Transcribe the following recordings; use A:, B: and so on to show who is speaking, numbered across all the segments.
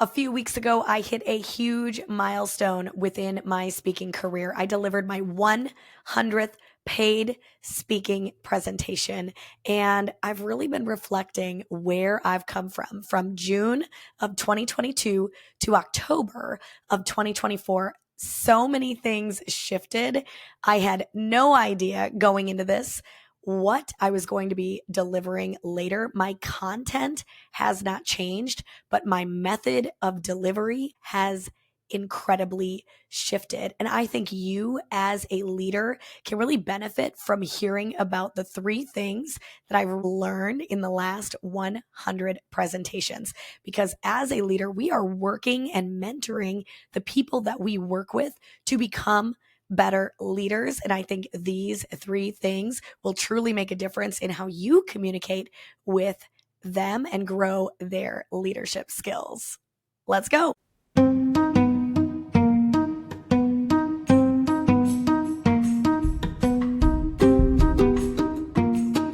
A: A few weeks ago, I hit a huge milestone within my speaking career. I delivered my 100th paid speaking presentation, and I've really been reflecting where I've come from June of 2022 to October of 2024. So many things shifted. I had no idea going into this what I was going to be delivering later. My content has not changed, but my method of delivery has incredibly shifted. And I think you as a leader can really benefit from hearing about the 3 things that I've learned in the last 100 presentations. Because as a leader, we are working and mentoring the people that we work with to become better leaders. And I think these 3 things will truly make a difference in how you communicate with them and grow their leadership skills. Let's go.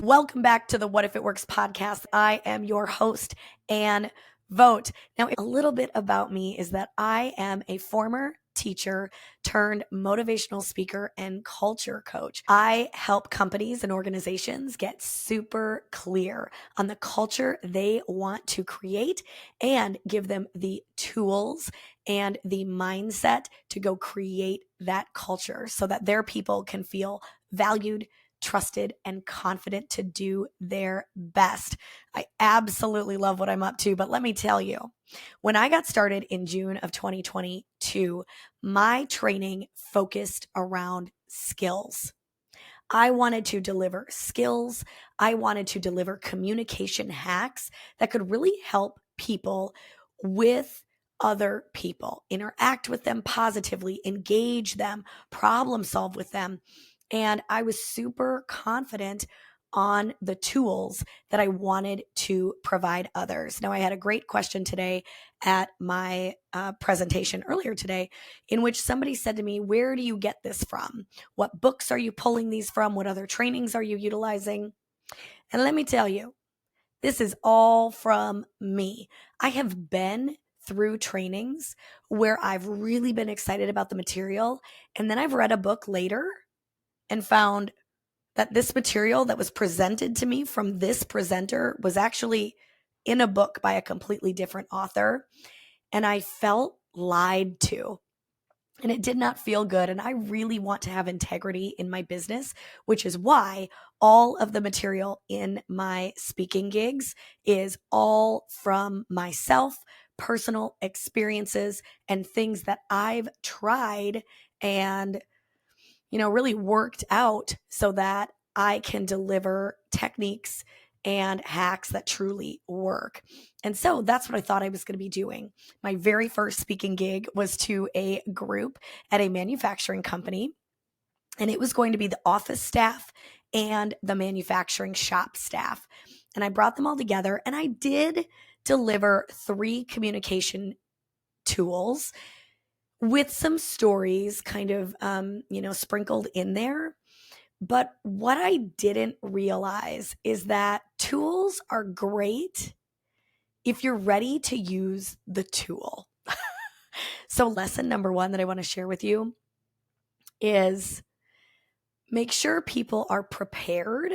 A: Welcome back to the What If It Works podcast. I am your host, Ann Vogt. Now, a little bit about me is that I am a former teacher turned motivational speaker and culture coach. I help companies and organizations get super clear on the culture they want to create and give them the tools and the mindset to go create that culture so that their people can feel valued, trusted, and confident to do their best. I absolutely love what I'm up to, but let me tell you, when I got started in June of 2022, my training focused around skills. I wanted to deliver skills. I wanted to deliver communication hacks that could really help people with other people, interact with them positively, engage them, problem solve with them. And I was super confident on the tools that I wanted to provide others. Now, I had a great question today at my presentation earlier today, in which somebody said to me, "Where do you get this from? What books are you pulling these from? What other trainings are you utilizing?" And let me tell you, this is all from me. I have been through trainings where I've really been excited about the material, and then I've read a book later and found that this material that was presented to me from this presenter was actually in a book by a completely different author. And I felt lied to. And it did not feel good. And I really want to have integrity in my business, which is why all of the material in my speaking gigs is all from myself, personal experiences, and things that I've tried and really worked out so that I can deliver techniques and hacks that truly work. And so that's what I thought I was going to be doing. My very first speaking gig was to a group at a manufacturing company, and it was going to be the office staff and the manufacturing shop staff. And I brought them all together, and I did deliver 3 communication tools with some stories kind of, sprinkled in there. But what I didn't realize is that tools are great if you're ready to use the tool. So lesson number 1 that I want to share with you is make sure people are prepared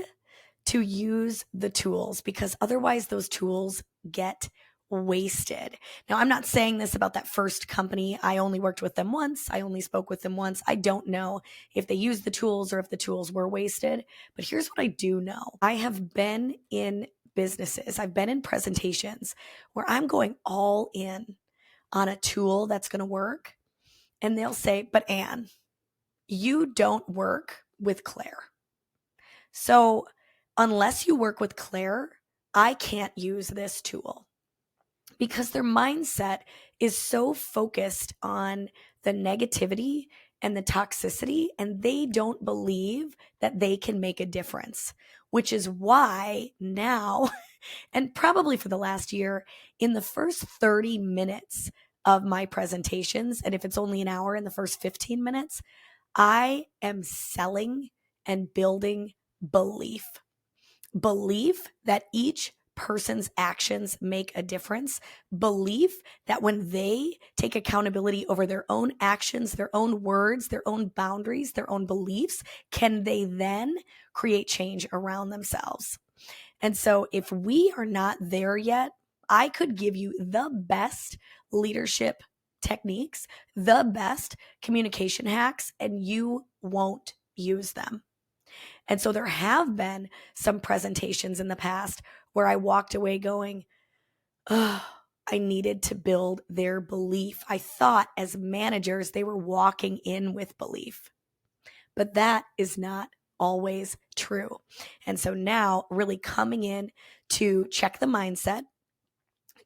A: to use the tools, because otherwise those tools get wasted. Now, I'm not saying this about that first company. I only worked with them once. I only spoke with them once. I don't know if they used the tools or if the tools were wasted. But here's what I do know. I have been in businesses, I've been in presentations where I'm going all in on a tool that's going to work. And they'll say, "But Ann, you don't work with Claire. So unless you work with Claire, I can't use this tool." Because their mindset is so focused on the negativity and the toxicity, and they don't believe that they can make a difference, which is why now, and probably for the last year, in the first 30 minutes of my presentations, and if it's only an hour, in the first 15 minutes, I am selling and building belief that each person's actions make a difference, belief that when they take accountability over their own actions, their own words, their own boundaries, their own beliefs, can they then create change around themselves? And so if we are not there yet, I could give you the best leadership techniques, the best communication hacks, and you won't use them. And so there have been some presentations in the past where I walked away going, oh, I needed to build their belief. I thought as managers, they were walking in with belief, but that is not always true. And so now really coming in to check the mindset,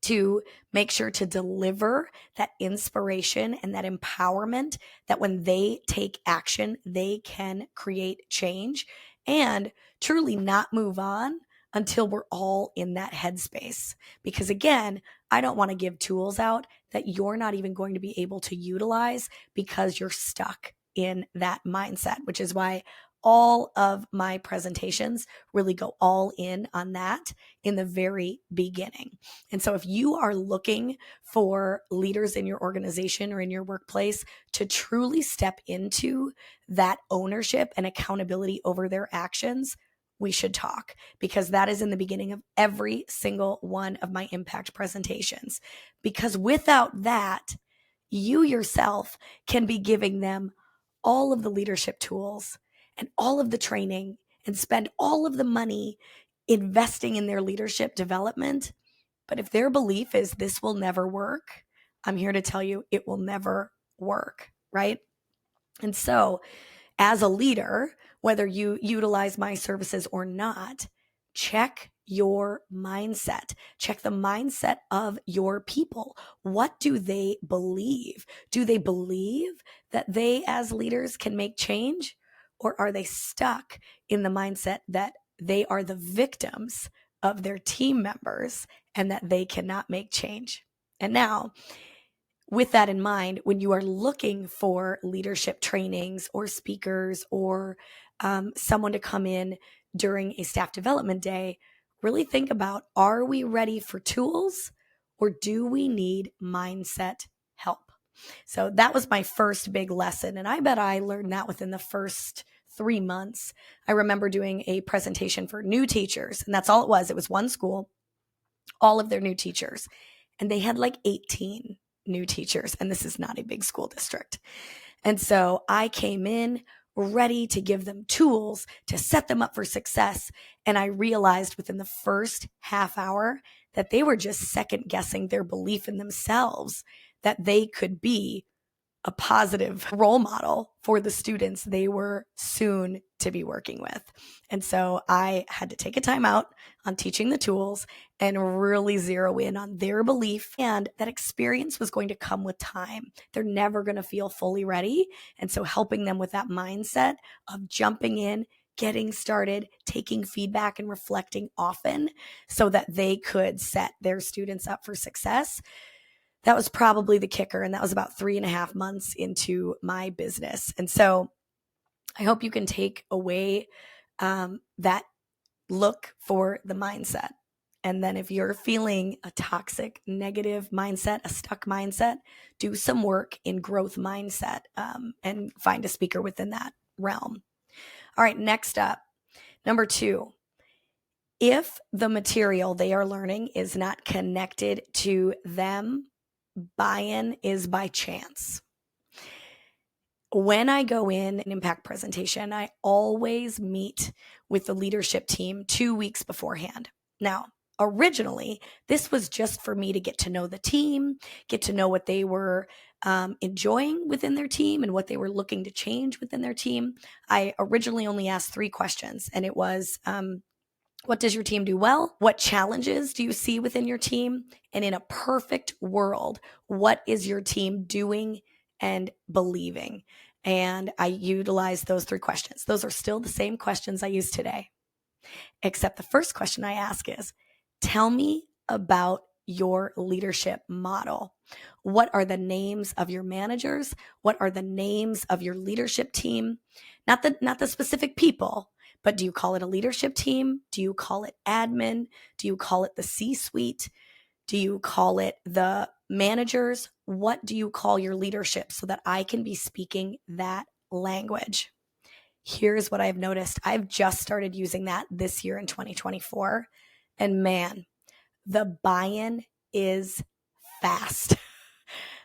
A: to make sure to deliver that inspiration and that empowerment that when they take action, they can create change and truly not move on until we're all in that headspace. Because again, I don't want to give tools out that you're not even going to be able to utilize because you're stuck in that mindset, which is why all of my presentations really go all in on that in the very beginning. And so if you are looking for leaders in your organization or in your workplace to truly step into that ownership and accountability over their actions, we should talk, because that is in the beginning of every single one of my impact presentations. Because without that, you yourself can be giving them all of the leadership tools and all of the training and spend all of the money investing in their leadership development. But if their belief is this will never work, I'm here to tell you it will never work, right? And so as a leader, whether you utilize my services or not, check your mindset. Check the mindset of your people. What do they believe? Do they believe that they as leaders can make change? Or are they stuck in the mindset that they are the victims of their team members and that they cannot make change? And now, with that in mind, when you are looking for leadership trainings or speakers or someone to come in during a staff development day, really think about, are we ready for tools or do we need mindset help? So that was my first big lesson. And I bet I learned that within the first 3 months. I remember doing a presentation for new teachers, and that's all it was. It was one school, all of their new teachers, and they had like 18 new teachers, and this is not a big school district. And so I came in ready to give them tools to set them up for success. And I realized within the first half hour that they were just second guessing their belief in themselves that they could be a positive role model for the students they were soon to be working with. And so I had to take a time out on teaching the tools and really zero in on their belief, and that experience was going to come with time. They're never going to feel fully ready. And so helping them with that mindset of jumping in, getting started, taking feedback and reflecting often so that they could set their students up for success. That was probably the kicker. And that was about 3.5 months into my business. And so I hope you can take away that look for the mindset. And then if you're feeling a toxic, negative mindset, a stuck mindset, do some work in growth mindset and find a speaker within that realm. All right, next up, number 2. If the material they are learning is not connected to them, buy-in is by chance. When I go in an impact presentation, I always meet with the leadership team 2 weeks beforehand. Now, originally, this was just for me to get to know the team, get to know what they were enjoying within their team and what they were looking to change within their team. I originally only asked 3 questions, and it was, what does your team do well? What challenges do you see within your team? And in a perfect world, what is your team doing and believing? And I utilized those 3 questions. Those are still the same questions I use today, except the first question I ask is, tell me about your leadership model. What are the names of your managers? What are the names of your leadership team? Not the specific people, But do you call it a leadership team? Do you call it admin? Do you call it the C-suite? Do you call it the managers? What do you call your leadership so that I can be speaking that language? Here's what I've noticed. I've just started using that this year in 2024. And man, the buy-in is fast.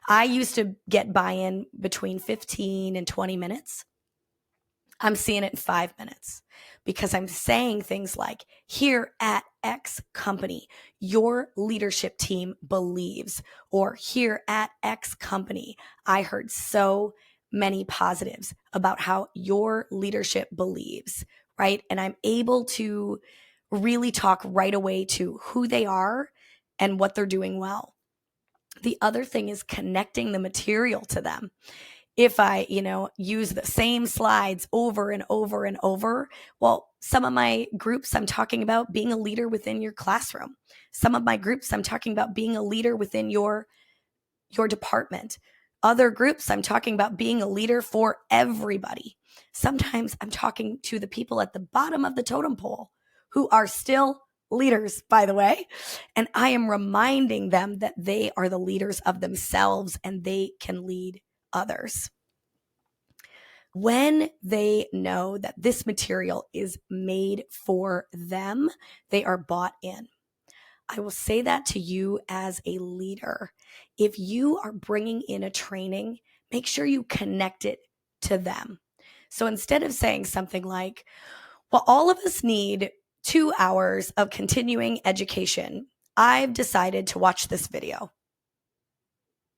A: I used to get buy-in between 15 and 20 minutes. I'm seeing it in 5 minutes because I'm saying things like, here at X company, your leadership team believes, or here at X company, I heard so many positives about how your leadership believes, right? And I'm able to really talk right away to who they are and what they're doing well. The other thing is connecting the material to them. If I, use the same slides over and over and over, well, some of my groups, I'm talking about being a leader within your classroom. Some of my groups, I'm talking about being a leader within your department. Other groups, I'm talking about being a leader for everybody. Sometimes I'm talking to the people at the bottom of the totem pole who are still leaders, by the way. And I am reminding them that they are the leaders of themselves and they can lead others. When they know that this material is made for them, they are bought in. I will say that to you as a leader. If you are bringing in a training, make sure you connect it to them. So instead of saying something like, well, all of us need 2 hours of continuing education, I've decided to watch this video.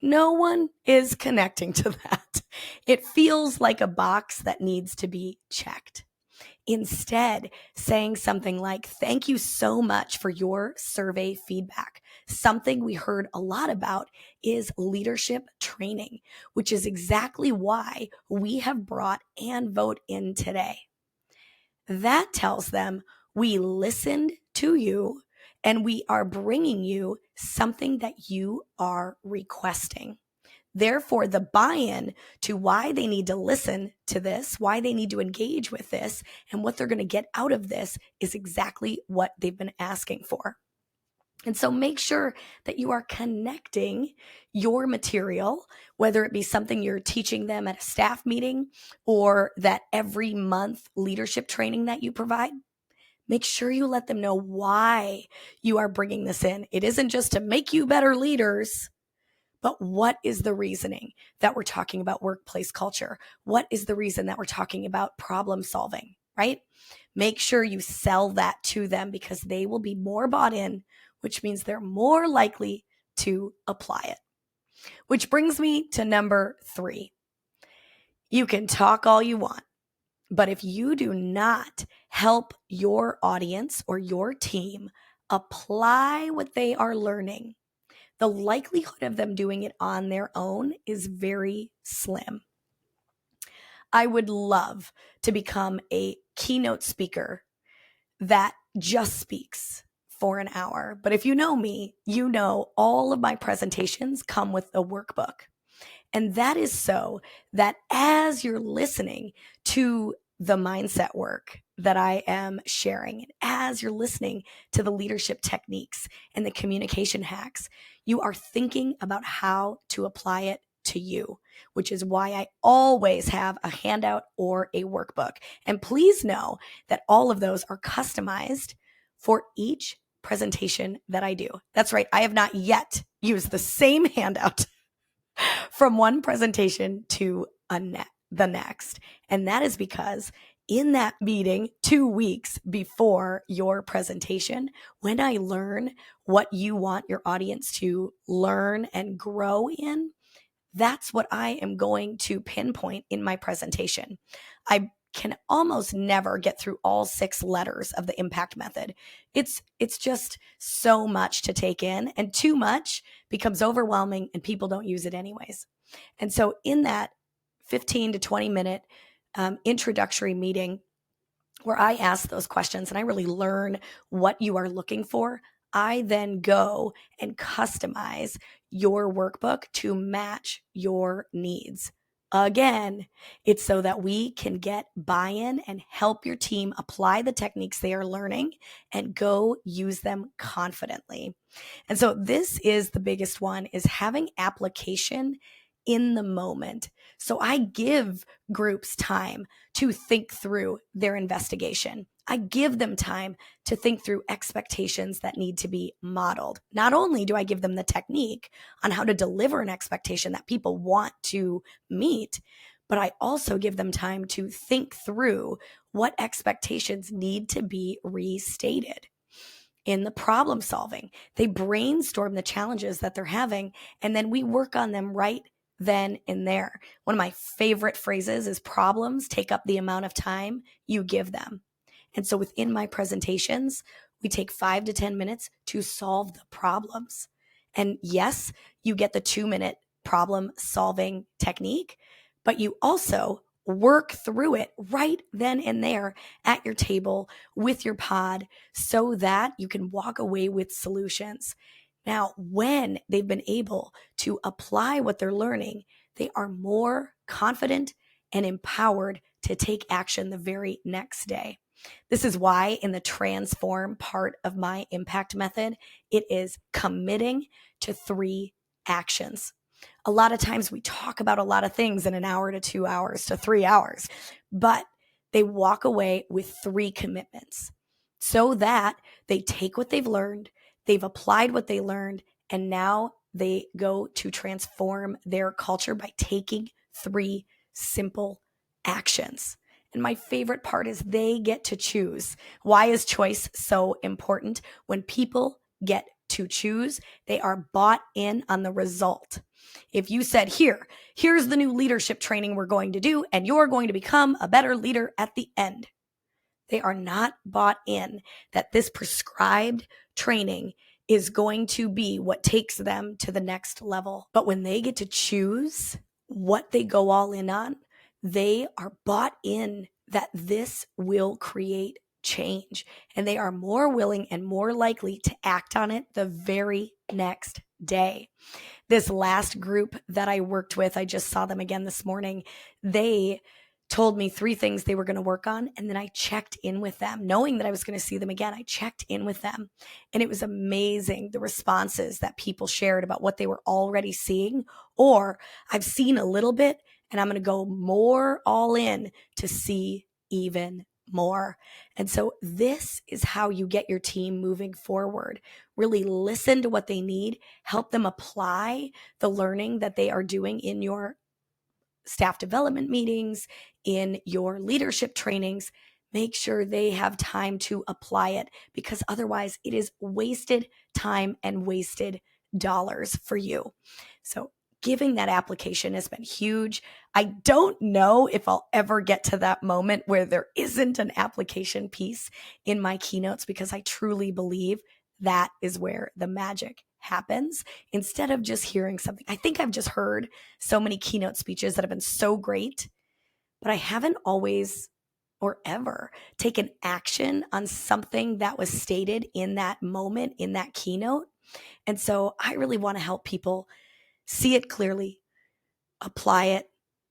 A: No one is connecting to that. It feels like a box that needs to be checked. Instead, saying something like, thank you so much for your survey feedback. Something we heard a lot about is leadership training, which is exactly why we have brought Ann Vote in today. That tells them we listened to you and we are bringing you something that you are requesting. Therefore, the buy-in to why they need to listen to this, why they need to engage with this, and what they're going to get out of this is exactly what they've been asking for. And so make sure that you are connecting your material, whether it be something you're teaching them at a staff meeting or that every month leadership training that you provide. Make sure you let them know why you are bringing this in. It isn't just to make you better leaders, but what is the reasoning that we're talking about workplace culture? What is the reason that we're talking about problem solving, right? Make sure you sell that to them because they will be more bought in, which means they're more likely to apply it. Which brings me to number 3. You can talk all you want, but if you do not help your audience or your team apply what they are learning, the likelihood of them doing it on their own is very slim. I would love to become a keynote speaker that just speaks for an hour. But if you know me, you know all of my presentations come with a workbook. And that is so that as you're listening to the mindset work that I am sharing, and as you're listening to the leadership techniques and the communication hacks, you are thinking about how to apply it to you, which is why I always have a handout or a workbook. And please know that all of those are customized for each presentation that I do. That's right. I have not yet used the same handout from one presentation to the next. And that is because in that meeting 2 weeks before your presentation, when I learn what you want your audience to learn and grow in, that's what I am going to pinpoint in my presentation. I can almost never get through all 6 letters of the impact method. It's just so much to take in, and too much becomes overwhelming and people don't use it anyways. And so in that 15 to 20 minute introductory meeting where I ask those questions and I really learn what you are looking for, I then go and customize your workbook to match your needs. Again, it's so that we can get buy-in and help your team apply the techniques they are learning and go use them confidently. And so this is the biggest one, is having application in the moment. So I give groups time to think through their investigation. I give them time to think through expectations that need to be modeled. Not only do I give them the technique on how to deliver an expectation that people want to meet, but I also give them time to think through what expectations need to be restated. In the problem solving, they brainstorm the challenges that they're having, and then we work on them right then and there. One of my favorite phrases is problems take up the amount of time you give them. And so within my presentations, we take 5 to 10 minutes to solve the problems. And yes, you get the 2-minute problem solving technique, but you also work through it right then and there at your table with your pod so that you can walk away with solutions. Now, when they've been able to apply what they're learning, they are more confident and empowered to take action the very next day. This is why in the transform part of my impact method, it is committing to 3 actions. A lot of times we talk about a lot of things in an hour to 2 hours to 3 hours, but they walk away with 3 commitments so that they take what they've learned, they've applied what they learned, and now they go to transform their culture by taking 3 simple actions. And my favorite part is they get to choose. Why is choice so important? When people get to choose, they are bought in on the result. If you said, here's the new leadership training we're going to do, and you're going to become a better leader at the end, they are not bought in that this prescribed training is going to be what takes them to the next level. But when they get to choose what they go all in on, they are bought in that this will create change, and they are more willing and more likely to act on it the very next day. This last group that I worked with, I just saw them again this morning. They told me 3 things they were going to work on, and then I checked in with them. Knowing that I was going to see them again, I checked in with them, and it was amazing the responses that people shared about what they were already seeing, or I've seen a little bit, and I'm going to go more all in to see even more. And so this is how you get your team moving forward. Really listen to what they need, help them apply the learning that they are doing in your staff development meetings, in your leadership trainings. Make sure they have time to apply it, because otherwise it is wasted time and wasted dollars for you. So giving that application has been huge. I don't know if I'll ever get to that moment where there isn't an application piece in my keynotes, because I truly believe that is where the magic happens, instead of just hearing something. I think I've just heard so many keynote speeches that have been so great, but I haven't always or ever taken action on something that was stated in that moment, in that keynote. And so I really want to help people see it clearly, apply it,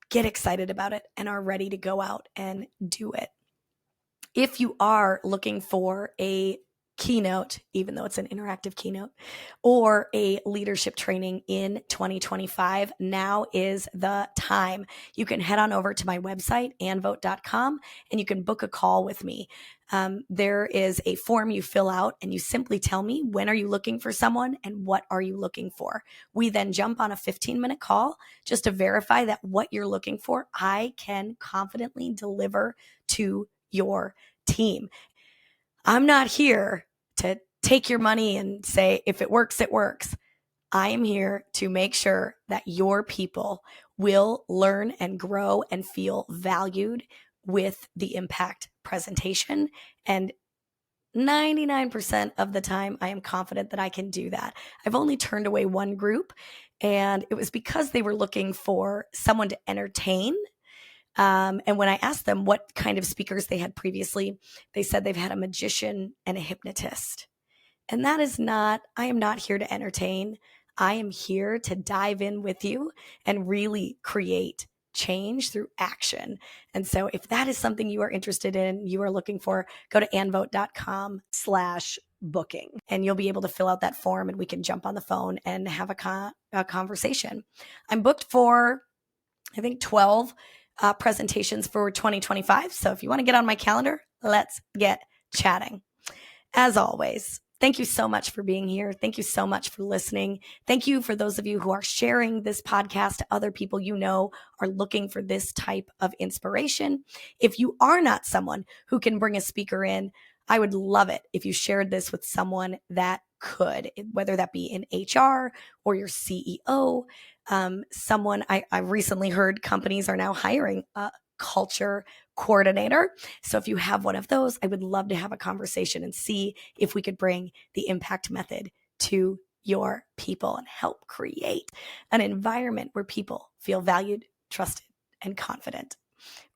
A: get excited about it, and are ready to go out and do it. If you are looking for a keynote, even though it's an interactive keynote, or a leadership training in 2025, now is the time. You can head on over to my website, anvote.com, and you can book a call with me. There is a form you fill out, and you simply tell me, when are you looking for someone and what are you looking for? We then jump on a 15-minute call just to verify that what you're looking for, I can confidently deliver to your team. I'm not here to take your money and say, if it works, it works. I am here to make sure that your people will learn and grow and feel valued with the impact presentation. And 99% of the time, I am confident that I can do that. I've only turned away one group, and it was because they were looking for someone to entertain. And when I asked them what kind of speakers they had previously, they said they've had a magician and a hypnotist. And that is not, I am not here to entertain. I am here to dive in with you and really create change through action. And so if that is something you are interested in, you are looking for, go to anvote.com/booking and you'll be able to fill out that form and we can jump on the phone and have a conversation. I'm booked for, I think, 12 presentations for 2025. So if you want to get on my calendar, let's get chatting. As always, thank you so much for being here. Thank you so much for listening. Thank you for those of you who are sharing this podcast to other people you know are looking for this type of inspiration. If you are not someone who can bring a speaker in, I would love it if you shared this with someone that could, whether that be in HR or your CEO. Someone I recently heard companies are now hiring a culture coordinator. So if you have one of those, I would love to have a conversation and see if we could bring the impact method to your people and help create an environment where people feel valued, trusted, and confident.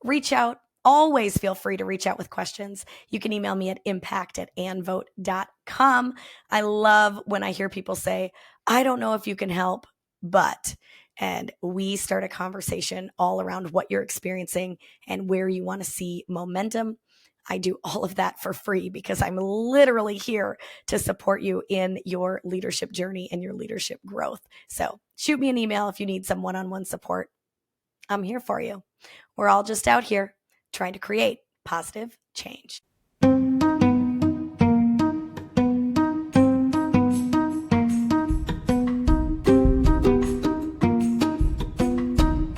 A: Reach out. Always feel free to reach out with questions. You can email me at impact@anvote.com. I love when I hear people say, I don't know if you can help, but, and we start a conversation all around what you're experiencing and where you want to see momentum. I do all of that for free because I'm literally here to support you in your leadership journey and your leadership growth. So shoot me an email if you need some one-on-one support. I'm here for you. We're all just out here trying to create positive change.